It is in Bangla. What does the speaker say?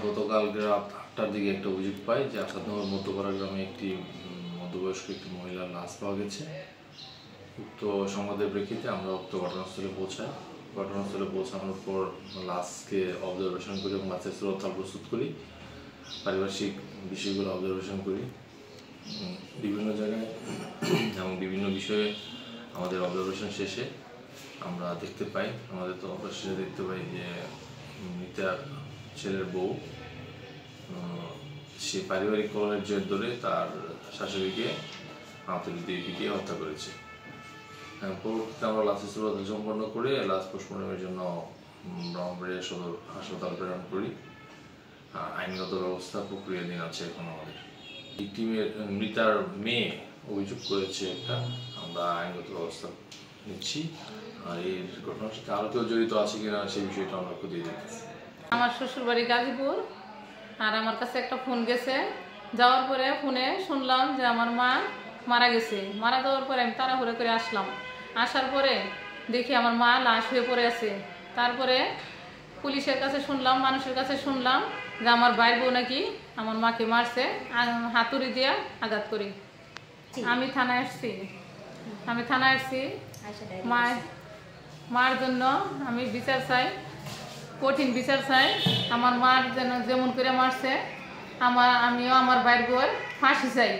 গতকাল রাত 8টার দিকে একটা অভিযোগ পাই যে আসাদনগর মধ্যপাড়া গ্রামে একটি মধ্যবয়স্ক একটি মহিলার লাশ পাওয়া গেছে। উক্ত সংবাদের প্রেক্ষিতে আমরা উক্ত ঘটনাস্থলে পৌঁছাই। ঘটনাস্থলে পৌঁছানোর পর লাশকে অবজারভেশন করি এবং লাশের শ্রদ্ধা প্রস্তুত করি, পারিপার্শ্বিক বিষয়গুলো অবজারভেশন করি বিভিন্ন জায়গায় এবং বিভিন্ন বিষয়ে। আমাদের অবজারভেশন শেষে আমরা দেখতে পাই, আমাদের তো শেষে দেখতে পাই যে মৃতার ছেলের বউ সে পারিবারিক কলহের জের ধরে তার শাশুড়িকে হাতুড়ি দিয়ে পিটিয়ে হত্যা করেছে। পরবর্তীতে আমরা লাশের শ্রদ্ধা সম্পন্ন করে লাশ পোস্টমর্টমের জন্য ব্রাহ্মণবাড়িয়া সদর হাসপাতাল প্রেরণ করি। আইনগত ব্যবস্থা প্রক্রিয়াধীন আছে এখন আমাদের। ভিকটিমের মৃতার মেয়ে অভিযোগ করেছে একটা, আমরা আইনগত ব্যবস্থা নিচ্ছি। আর এই ঘটনার সাথে আরও কেউ জড়িত আছে কিনা সেই বিষয়টা আমরা খুঁজে দিতেছি। আমার শ্বশুরবাড়ি গাজীপুর, আর আমার কাছে একটা ফোন গেছে। যাওয়ার পরে ফোনে শুনলাম যে আমার মা মারা গেছে। মারা যাওয়ার পরে আমি তাড়াহুড়ো করে আসলাম। আসার পরে দেখি আমার মা লাশ হয়ে পড়ে আছে। তারপরে পুলিশের কাছে শুনলাম, মানুষের কাছে শুনলাম যে আমার ভাইয়ের বউ নাকি আমার মাকে মারছে, হাতুড়ি দিয়ে আঘাত করি। আমি থানায় আসছি। মার জন্য আমি বিচার চাই, কঠিন বিচার চাই। আমার মার যেন যেমন করে মারছে আমিও আমার ভাইয়ের বউয়ের ফাঁসি চাই।